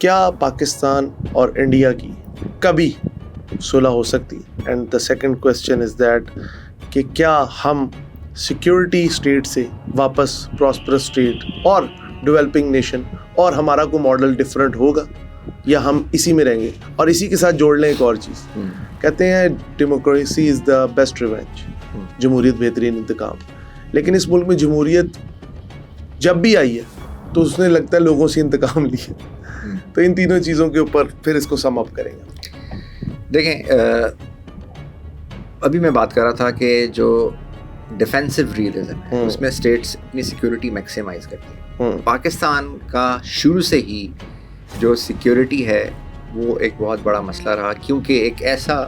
کیا پاکستان اور انڈیا کی کبھی صلح ہو سکتی؟ And the second question is that کہ کیا ہم سیکیورٹی اسٹیٹ سے واپس پراسپرس اسٹیٹ اور ڈیولپنگ نیشن اور ہمارا کوئی ماڈل ڈفرینٹ ہوگا یا ہم اسی میں رہیں گے؟ اور اسی کے ساتھ جوڑ لیں ایک اور چیز، کہتے ہیں democracy is the best revenge, جمہوریت بہترین انتقام. لیکن اس ملک میں جمہوریت جب بھی آئی ہے تو اس نے لگتا ہے لوگوں سے انتقام لیا. تو ان تینوں چیزوں کے اوپر پھر اس کو سم اپ کریں گے. دیکھیں، ابھی میں بات کر رہا تھا کہ جو ڈیفینسو ریئلزم ہے اس میں اسٹیٹس اپنی سیکیورٹی میکسیمائز کرتی ہیں. پاکستان کا شروع سے ہی جو سیکیورٹی ہے وہ ایک بہت بڑا مسئلہ رہا، کیونکہ ایک ایسا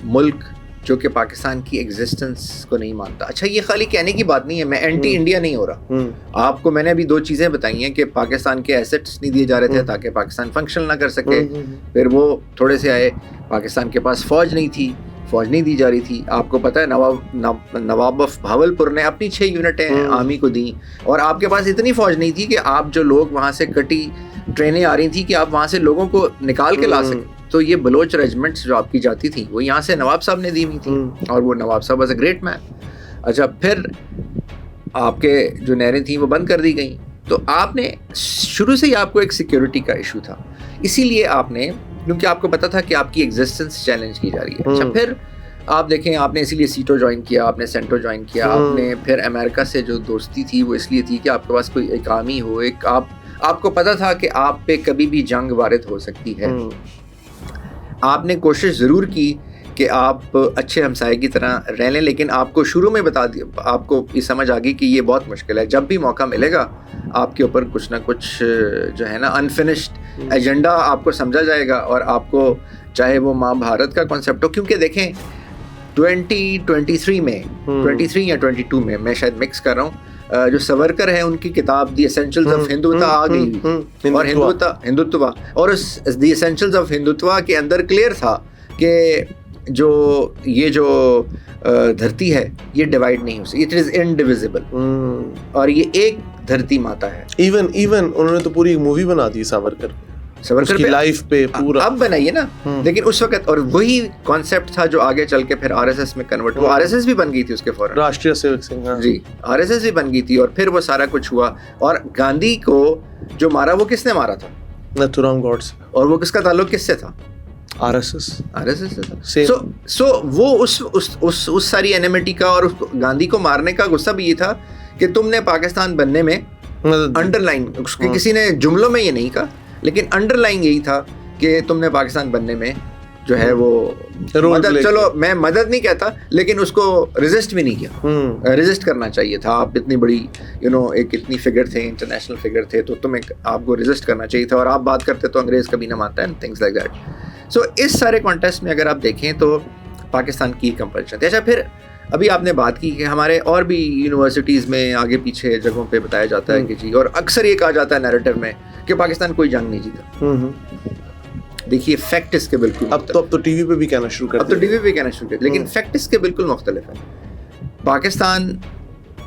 ملک جو کہ پاکستان کی ایگزسٹنس کو نہیں مانتا. اچھا، یہ خالی کہنے کی بات نہیں ہے، میں اینٹی انڈیا نہیں ہو رہا. آپ کو میں نے ابھی 2 چیزیں بتائی ہیں کہ پاکستان کے ایسٹس نہیں دیے جا رہے تھے تاکہ پاکستان فنکشن نہ کر سکے. پھر وہ تھوڑے سے آئے، پاکستان کے پاس فوج نہیں تھی، فوج نہیں دی جا رہی تھی. آپ کو پتہ ہے نواب آف بھاولپور نے اپنی 6 یونٹیں آرمی کو دیں، اور آپ کے پاس اتنی فوج نہیں تھی کہ آپ جو لوگ وہاں سے کٹی ٹرینیں آ رہی تھیں کہ آپ وہاں سے لوگوں کو نکال کے لا سکیں. تو یہ بلوچ ریجمنٹس جو آپ کی جاتی تھیں وہ یہاں سے نواب صاحب نے دی ہوئی تھی، اور وہ نواب صاحب واز اے گریٹ مین. اچھا، پھر آپ کے جو نہریں تھیں وہ بند کر دی گئیں. تو آپ نے شروع سے ہی آپ کو ایک سیکیورٹی کا ایشو تھا، اسی لیے آپ نے، کیونکہ آپ کو پتا تھا کہ آپ کی ایگزسٹنس چیلنج کی جا رہی ہے. اچھا، پھر آپ دیکھیں، آپ نے اسی لیے سیٹو جوائن کیا، آپ نے سینٹو جوائن کیا، آپ نے پھر امریکہ سے جو دوستی تھی وہ اس لیے تھی کہ آپ کے پاس کوئی ایک آرمی ہو، ایک آپ کو پتا تھا کہ آپ پہ کبھی بھی جنگ وارد ہو سکتی ہے. آپ نے کوشش ضرور کی کہ آپ اچھے ہمسائے کی طرح رہ لیں، لیکن آپ کو شروع میں بتا دیا، آپ کو یہ سمجھ آ گئی کہ یہ بہت مشکل ہے. جب بھی موقع ملے گا آپ کے اوپر کچھ نہ کچھ جو ہے نا انفنشڈ ایجنڈا آپ کو سمجھا جائے گا، اور آپ کو چاہے وہ ماں بھارت کا کنسیپٹ ہو. کیونکہ دیکھیں 2023 میں 23 یا 22 میں شاید مکس کر رہا ہوں، جو سورکر ہے ان کی کتاب دی اسینشلز آف ہندوتا آ گئی، اور ہندوتوا، اور اس دی ایسنشلز آف ہندوتوا کے اندر کلیئر تھا کہ یہ جو دھرتی ہے یہ ڈیوائڈ نہیں ہو سکتی، اٹ از انڈیویزبل، اور یہ ایک دھرتی ماتا ہے. ایون انہوں نے تو پوری مووی بنا دی سورکر کی لائف پہ پورا، اب بنائیے نا. لیکن اس وقت، اور وہی کانسیپٹ تھا جو آگے چل کے پھر آر ایس ایس میں کنورٹ ہوا. آر ایس ایس بھی بن گئی تھی اس کے فوراً، راشٹریہ سیوک سنگھ، جی آر ایس ایس بھی بن گئی تھی، اور پھر وہ سارا کچھ ہوا. اور گاندھی کو جو مارا وہ کس نے مارا تھا؟ نتھورام گوڈسے. اور وہ کس کا تعلق کس سے تھا؟ آر ایس ایس سے تھا. سو وہ اس ساری اینیمیٹی کا اور گاندھی کو مارنے کا غصہ بھی یہ تھا کہ تم نے پاکستان بننے میں انڈر لائن، کسی نے جملوں میں یہ نہیں کہا لیکن انڈر لائن یہی تھا کہ تم نے پاکستان بننے میں جو ہے وہ مدد، چلو میں مدد نہیں کہتا لیکن اس کو ریزسٹ بھی نہیں کیا. ریزسٹ کرنا چاہیے تھا. آپ اتنی بڑی ایک اتنی فگر تھے، انٹرنیشنل فگر تھے، تو آپ کو ریزسٹ کرنا چاہیے تھا. اور آپ بات کرتے تو انگریز کبھی نہ مانتا ہے، تھنگس لائک دیٹ. سو اس سارے کانٹیسٹ میں اگر آپ دیکھیں تو پاکستان کی کمپلشن تھی. اچھا، پھر ابھی آپ نے بات کی کہ ہمارے اور بھی یونیورسٹیز میں آگے پیچھے جگہوں پہ بتایا جاتا ہے کہ جی، اور اکثر یہ کہا جاتا ہے نیریٹو میں کہ پاکستان کوئی جنگ نہیں جیتا. دیکھیے فیکٹ اس کے بالکل اب تو ٹی وی پہ بھی کہنا شروع کرتے لیکن فیکٹ اس کے بالکل مختلف ہے. پاکستان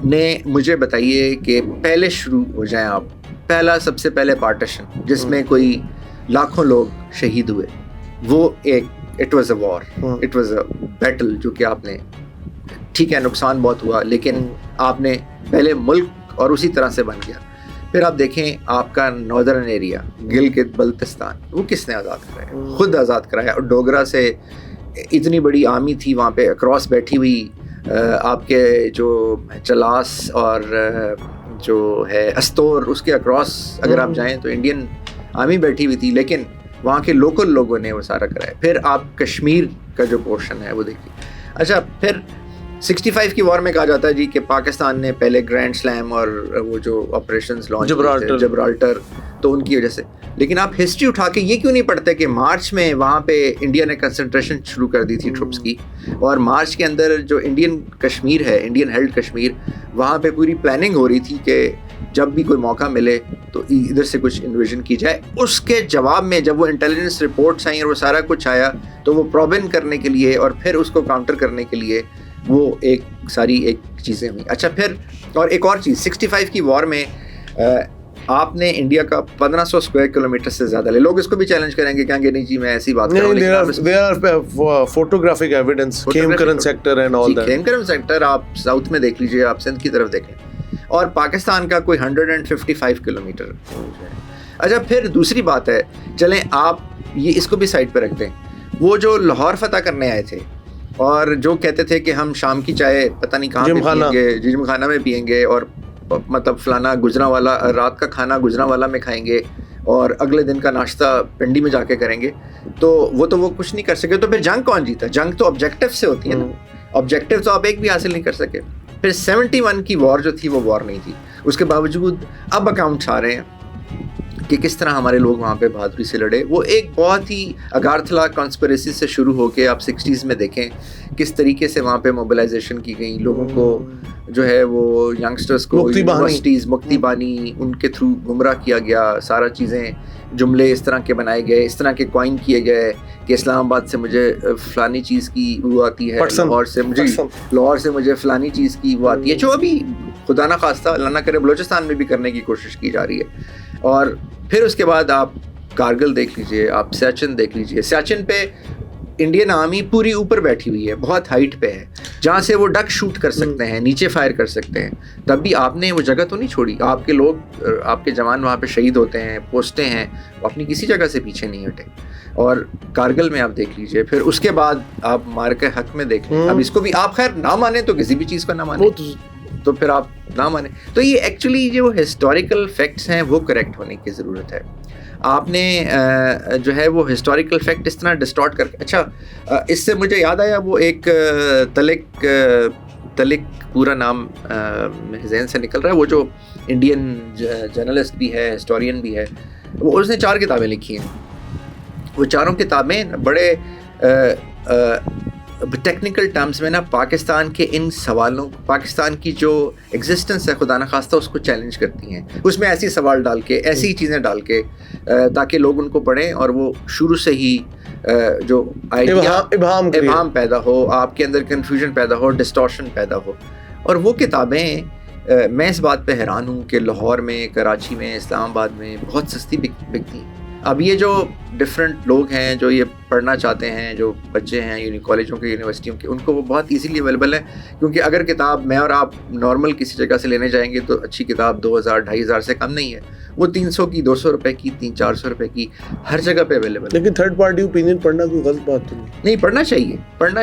نے، مجھے بتائیے کہ پہلے شروع ہو جائیں آپ، سب سے پہلے پارٹیشن جس میں کوئی لاکھوں لوگ شہید ہوئے، وہ ایک it was a war, it was a battle, جو کہ آپ نے، ٹھیک ہے نقصان بہت ہوا لیکن آپ نے پہلے ملک اور اسی طرح سے بن گیا. پھر آپ دیکھیں آپ کا ناردرن ایریا گلگت بلتستان، وہ کس نے آزاد کرایا؟ خود آزاد کرایا. اور ڈوگرا سے اتنی بڑی آرمی تھی وہاں پہ اکراس بیٹھی ہوئی، آپ کے جو چلاس اور جو ہے استور، اس کے اکراس اگر آپ جائیں تو انڈین آرمی بیٹھی ہوئی تھی، لیکن وہاں کے لوکل لوگوں نے وہ سارا کرایا. پھر آپ کشمیر کا جو پورشن ہے وہ دیکھیے. اچھا، پھر 65 کی وار میں کہا جاتا ہے جی کہ پاکستان نے پہلے گرینڈ سلیم اور وہ جو آپریشنز لانچ کیے جبرالٹر، تو ان کی وجہ سے. لیکن آپ ہسٹری اٹھا کے یہ کیوں نہیں پڑھتے کہ مارچ میں وہاں پہ انڈیا نے کنسنٹریشن شروع کر دی تھی ٹروپس کی، اور مارچ کے اندر جو انڈین کشمیر ہے، انڈین ہیلڈ کشمیر، وہاں پہ پوری پلاننگ ہو رہی تھی کہ جب بھی کوئی موقع ملے تو ادھر سے کچھ انویژن کی جائے. اس کے جواب میں جب وہ انٹیلیجنس رپورٹس آئیں اور وہ سارا کچھ آیا تو وہ پروبن کرنے کے لیے اور پھر اس کو کاؤنٹر کرنے کے لیے وہ ایک ساری چیزیں ہوئیں. اچھا، پھر اور ایک اور چیز 65 کی وار میں آپ نے انڈیا کا 1500 اسکوائر کلومیٹر سے زیادہ لے. لوگ اس کو بھی چیلنج کریں گے کہ نہیں جی میں ایسی بات کر رہا ہوں. there are photographic evidence, Khemkaran sector and all that. Khemkaran sector آپ ساؤتھ میں دیکھ لیجیے, آپ سندھ کی طرف دیکھیں, اور پاکستان کا کوئی 155 کلومیٹر. اچھا پھر دوسری بات ہے, چلیں آپ یہ اس کو بھی سائڈ پہ رکھتے ہیں, وہ جو لاہور فتح کرنے آئے تھے اور جو کہتے تھے کہ ہم شام کی چائے پتہ نہیں کہاں پہ پئیں گے, جم خانہ میں پئیں گے, اور مطلب فلانا گجرانوالا, رات کا کھانا گجرانوالا میں کھائیں گے اور اگلے دن کا ناشتہ پنڈی میں جا کے کریں گے, تو وہ کچھ نہیں کر سکے. تو پھر جنگ کون جیتا؟ جنگ تو آبجیکٹیو سے ہوتی ہے نا, آبجیکٹیو تو آپ ایک بھی حاصل نہیں کر سکے. پھر 71 کی وار جو تھی وہ وار نہیں تھی, اس کے باوجود اب اکاؤنٹس آ رہے ہیں کہ کس طرح ہمارے لوگ وہاں پہ بہادری سے لڑے. وہ ایک بہت ہی اگارتھلا کانسپریسی سے شروع ہو کے آپ 60s میں دیکھیں کس طریقے سے وہاں پہ موبلائزیشن کی گئی, لوگوں کو جو ہے وہ ینگسٹرز کو یونیورسٹیز مکتی بانی ان کے تھرو گمراہ کیا گیا, سارا چیزیں جملے اس طرح کے بنائے گئے, اس طرح کے کوائن کیے گئے کہ اسلام آباد سے مجھے فلانی چیز کی وہ آتی ہے, لاہور سے مجھے فلانی چیز کی وہ آتی ہے, جو ابھی خدا نہ خواستہ اللہ نہ کرے بلوچستان میں بھی کرنے کی کوشش کی جا رہی ہے. اور پھر اس کے بعد آپ کارگل دیکھ لیجئے, آپ سیاچن دیکھ لیجئے. سیاچن پہ انڈین آرمی پوری اوپر بیٹھی ہوئی ہے, بہت ہائٹ پہ ہے, جہاں سے وہ ڈک شوٹ کر سکتے ہیں, نیچے فائر کر سکتے ہیں. تب بھی آپ نے وہ جگہ تو نہیں چھوڑی. آپ کے لوگ, آپ کے جوان وہاں پہ شہید ہوتے ہیں, پوسٹیں ہیں, وہ اپنی کسی جگہ سے پیچھے نہیں ہٹے. اور کارگل میں آپ دیکھ لیجئے. پھر اس کے بعد آپ مارکے حق میں دیکھ لیں. اب اس کو بھی آپ خیر نہ مانیں تو کسی بھی چیز کو نہ مانیں, تو پھر آپ نہ مانیں. تو یہ ایکچولی جو ہسٹوریکل فیکٹس ہیں وہ کریکٹ ہونے کی ضرورت ہے. آپ نے جو ہے وہ ہسٹوریکل فیکٹ اس طرح ڈسٹارٹ کر کے, اچھا اس سے مجھے یاد آیا وہ ایک تلک پورا نام ذہن سے نکل رہا ہے, وہ جو انڈین جرنلسٹ بھی ہے, ہسٹورین بھی ہے, وہ اس نے 4 کتابیں لکھی ہیں. وہ چاروں کتابیں بڑے ٹیکنیکل ٹرمز میں نا پاکستان کے ان سوالوں, پاکستان کی جو ایگزسٹنس ہے خدا نخواستہ اس کو چیلنج کرتی ہیں. اس میں ایسی سوال ڈال کے, ایسی چیزیں ڈال کے تاکہ لوگ ان کو پڑھیں اور وہ شروع سے ہی جو آئیڈیا ابہام پیدا ہو, آپ کے اندر کنفیوژن پیدا ہو, ڈسٹورشن پیدا ہو. اور وہ کتابیں میں اس بات پہ حیران ہوں کہ لاہور میں, کراچی میں, اسلام آباد میں بہت سستی بکتی ہیں. اب یہ جو ڈفرینٹ لوگ ہیں جو یہ پڑھنا چاہتے ہیں, جو بچے ہیں کالجوں کے, یونیورسٹیوں کے, ان کو وہ بہت ایزیلی اویلیبل ہے. کیونکہ اگر کتاب میں اور آپ نارمل کسی جگہ سے لینے جائیں گے تو اچھی کتاب 2000-2500 سے کم نہیں ہے. وہ 300 کی, 200 روپے کی, 300-400 روپے کی ہر جگہ پہ اویلیبل ہے. لیکن تھرڈ پارٹی اوپینین پڑھنا کوئی غلط بات تو نہیں. پڑھنا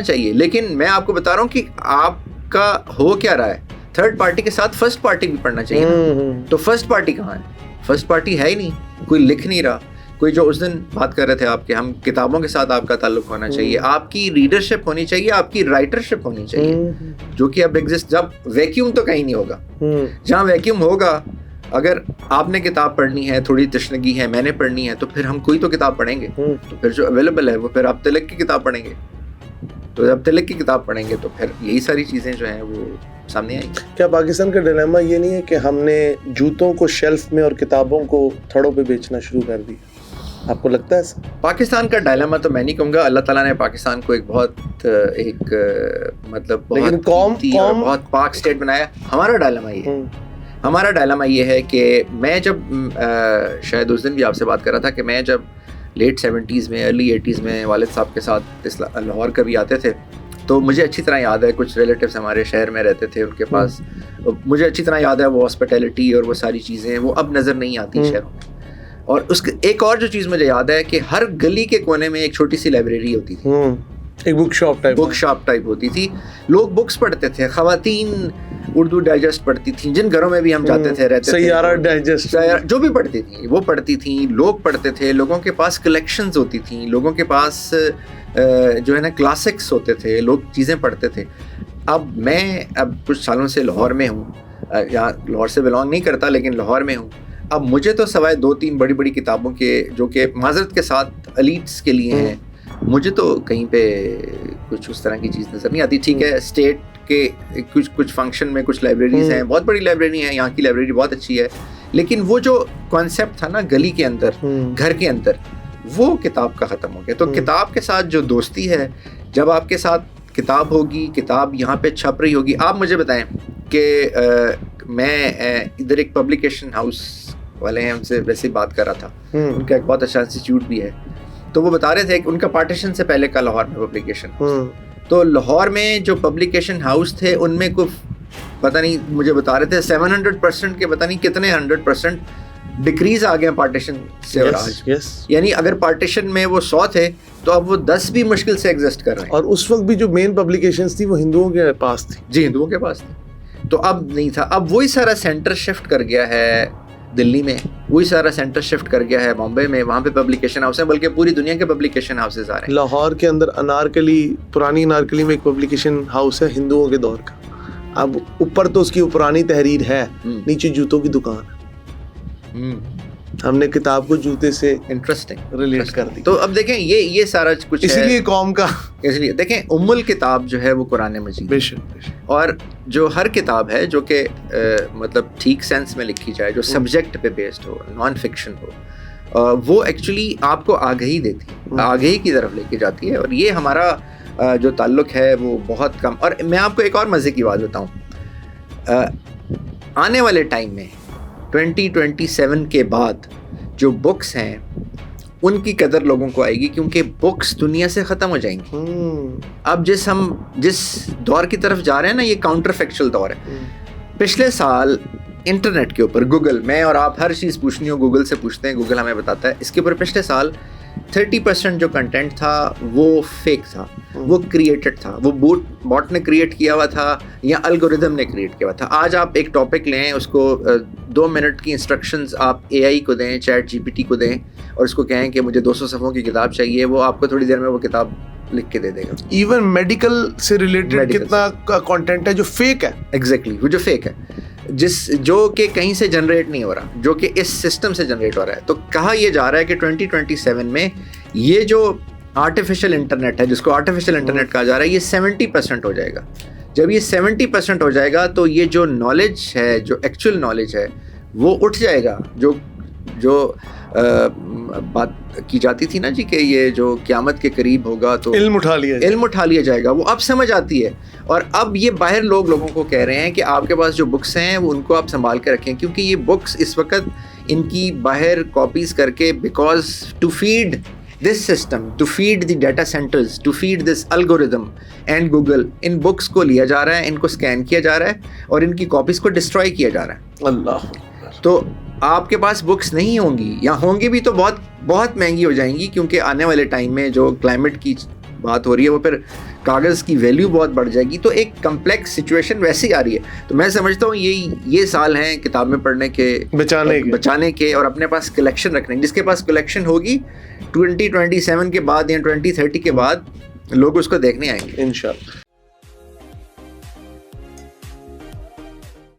چاہیے. لیکن میں آپ کو بتا رہا ہوں کہ آپ کا ہو کیا رہا ہے. تھرڈ پارٹی کے ساتھ فرسٹ پارٹی بھی پڑھنا چاہیے. تو فرسٹ پارٹی کہاں ہے؟ فرسٹ پارٹی ہے ہی نہیں, کوئی لکھ نہیں رہا. کوئی جو اس دن بات کر رہے تھے آپ کہ ہم کتابوں کے ساتھ آپ کا تعلق ہونا چاہیے, آپ کی ریڈرشپ ہونی چاہیے, آپ کی رائٹرشپ ہونی چاہیے, جو کہ اب ایگزسٹ. جب ویکیوم تو کہیں نہیں ہوگا. جہاں ویکیوم ہوگا, اگر آپ نے کتاب پڑھنی ہے, تھوڑی تشنگی ہے, میں نے پڑھنی ہے, تو پھر ہم کوئی تو کتاب پڑھیں گے. تو پھر جو اویلیبل ہے وہ پھر آپ تلک کی کتاب پڑھیں گے. تو جب تلک کی کتاب پڑھیں گے تو پھر یہی ساری چیزیں جو ہیں وہ سامنے آئیں گی. کیا پاکستان کا ڈیلیما یہ نہیں ہے کہ ہم نے جوتوں کو شیلف میں اور کتابوں کو تھڑوں پہ بیچنا شروع کر دی؟ آپ کو لگتا ہے ایسا؟ پاکستان کا ڈائلیما تو میں نہیں کہوں گا. اللہ تعالیٰ نے پاکستان کو ایک بہت ایک مطلب بہت پاک اسٹیٹ بنایا. ہمارا ڈائلیما یہ ہے کہ میں جب شاید اس دن بھی آپ سے بات کر رہا تھا کہ میں جب لیٹ 70s میں, ارلی 80s میں والد صاحب کے ساتھ لاہور کبھی آتے تھے تو مجھے اچھی طرح یاد ہے, کچھ ریلیٹیوز ہمارے شہر میں رہتے تھے, ان کے پاس مجھے اچھی طرح یاد ہے وہ ہاسپٹیلٹی اور وہ ساری چیزیں وہ اب نظر نہیں آتی شہروں میں. اور اس ایک اور جو چیز مجھے یاد ہے کہ ہر گلی کے کونے میں ایک چھوٹی سی لائبریری ہوتی تھی, ایک بک شاپ ٹائپ ہوتی تھی. لوگ بکس پڑھتے تھے, خواتین اردو ڈائجسٹ پڑھتی تھیں, جن گھروں میں بھی ہم جاتے تھے رہتے تھے, سیارہ ڈائجسٹ جو بھی پڑھتی تھیں وہ پڑھتی تھیں. لوگ پڑھتے تھے, لوگوں کے پاس کلیکشنز ہوتی تھیں, لوگوں کے پاس جو ہے نا کلاسکس ہوتے تھے, لوگ چیزیں پڑھتے تھے. میں کچھ سالوں سے لاہور میں ہوں, یہاں لاہور سے بلانگ نہیں کرتا لیکن لاہور میں ہوں. اب مجھے تو سوائے 2-3 بڑی بڑی کتابوں کے جو کہ معذرت کے ساتھ ایلیٹس کے لیے ہیں, مجھے تو کہیں پہ کچھ اس طرح کی چیز نظر نہیں آتی. ٹھیک ہے, اسٹیٹ کے کچھ فنکشن میں کچھ لائبریریز ہیں, بہت بڑی لائبریری ہیں, یہاں کی لائبریری بہت اچھی ہے, لیکن وہ جو کانسیپٹ تھا نا گلی کے اندر, گھر کے اندر, وہ کتاب کا ختم ہو گیا. تو کتاب کے ساتھ جو دوستی ہے, جب آپ کے ساتھ کتاب ہوگی, کتاب یہاں پہ چھپ رہی ہوگی. آپ مجھے بتائیں کہ میں ادھر ایک پبلیکیشن ہاؤس والے ہیں, ہم سے ویسے ہی بات کر رہا تھا, ان کا ایک بہت اچھا انسٹیٹیوٹ بھی ہے, تو وہ بتا رہے تھے کہ ان کا پارٹیشن سے پہلے کا لاہور میں پبلیکیشن, تو لاہور میں جو پبلیکیشن ہاؤس تھے ان میں کچھ پتہ نہیں, مجھے بتا رہے تھے 700% کے پتہ نہیں کتنے 100% ڈکریز آ گئے پارٹیشن سے, اور آج یعنی اگر پارٹیشن میں وہ 100 تھے تو اب وہ 10 بھی مشکل سے ایگزسٹ کر رہے ہیں. اور اس وقت بھی جو مین پبلیکیشنز تھی وہ ہندوؤں کے پاس تھی. جی, ہندوؤں کے پاس تھی, تو اب نہیں تھا. اب وہی سارا سینٹر شفٹ کر گیا ہے دلی میں, وہی سارا سینٹر شفٹ کر گیا ہے بامبے میں, وہاں پہ پبلیکیشن ہاؤس ہیں, بلکہ پوری دنیا کے پبلیکیشن ہاؤسز آ رہے ہیں. لاہور کے اندر انارکلی, پرانی انارکلی میں ایک پبلیکیشن ہاؤس ہے ہندوؤں کے دور کا. اب اوپر تو اس کی پرانی تحریر ہے, نیچے جوتوں کی دکان ہے. ہم نے کتاب کو جوتے سے انٹرسٹنگ ریلیٹ کر دی. تو اب دیکھیں یہ سارا کچھ اسی لیے قوم کا, اس لیے دیکھیں ام الکتاب جو ہے وہ قرآن مجید, بے شک, اور جو ہر کتاب ہے جو کہ مطلب ٹھیک سینس میں لکھی جائے, جو سبجیکٹ پہ بیسڈ ہو, نان فکشن ہو, وہ ایکچولی آپ کو آگہی دیتی ہے, آگہی کی طرف لے کے جاتی ہے. اور یہ ہمارا جو تعلق ہے وہ بہت کم. اور میں آپ کو ایک اور مزے کی بات بتاؤں, آنے والے ٹائم میں 2027 کے بعد جو بکس ہیں ان کی قدر لوگوں کو آئے گی, کیونکہ بکس دنیا سے ختم ہو جائیں گی. اب جس دور کی طرف جا رہے ہیں نا, یہ کاؤنٹر فیکچوئل دور ہے. پچھلے سال انٹرنیٹ کے اوپر گوگل, میں اور آپ ہر چیز پوچھنی ہو گوگل سے پوچھتے ہیں, گوگل ہمیں بتاتا ہے. اس کے اوپر پچھلے سال 30% جو کنٹینٹ تھا وہ فیک تھا, وہ کریٹڈ تھا, وہ بوٹ نے کریٹ کیا ہوا تھا یا الگوریدم نے کریٹ کیا ہوا تھا. آج آپ ایک ٹاپک لیں, اس کو 2 منٹ کی انسٹرکشنز آپ اے آئی کو دیں, چیٹ GPT کو دیں, اور اس کو کہیں کہ مجھے 200 صفحوں کی کتاب چاہیے, وہ آپ کو تھوڑی دیر میں وہ کتاب لکھ کے دے دے گا. ایون میڈیکل سے ریلیٹڈ کتنا کانٹینٹ ہے جو فیک ہے. ایگزیکٹلی, وہ جو فیک ہے, جو کہ کہیں سے جنریٹ نہیں ہو رہا, جو کہ اس سسٹم سے جنریٹ ہو رہا ہے. تو کہا یہ جا رہا ہے کہ 2027 میں یہ جو آرٹیفیشیل انٹرنیٹ ہے, جس کو آرٹیفیشیل انٹرنیٹ کہا جا رہا ہے, یہ 70% ہو جائے گا. جب یہ 70% ہو جائے گا تو یہ جو نالج ہے, جو ایکچوئل نالج ہے, وہ اٹھ جائے گا. جو بات کی جاتی تھی نا جی کہ یہ جو قیامت کے قریب ہوگا تو علم اٹھا لیا جائے گا, وہ اب سمجھ آتی ہے. اور اب یہ باہر لوگوں کو کہہ رہے ہیں کہ آپ کے پاس جو بکس ہیں وہ ان کو آپ سنبھال کے رکھیں, کیونکہ یہ بکس اس وقت ان کی باہر کاپیز کر کے, because to feed this system, to feed the data centres, to feed this algorithm and Google, ان بکس کو لیا جا رہا ہے, ان کو اسکین کیا جا رہا ہے, اور ان کی کاپیز کو ڈسٹرائے کیا جا رہا ہے. اللہ, تو آپ کے پاس بکس نہیں ہوں گی, یا ہوں گی بھی تو بہت بہت مہنگی ہو جائیں گی, کیونکہ آنے والے ٹائم میں جو کلائمیٹ کی بات ہو رہی ہے وہ پھر کاغذ کی ویلیو بہت بڑھ جائے گی. تو ایک کمپلیکس سچویشن ویسے ہی آ رہی ہے. تو میں سمجھتا ہوں یہ سال ہیں کتابیں پڑھنے کے, بچانے کے, اور اپنے پاس کلیکشن رکھنے. جس کے پاس کلیکشن ہوگی 2027 کے بعد یا 2030 کے بعد لوگ اس کو دیکھنے آئیں گے انشاءاللہ.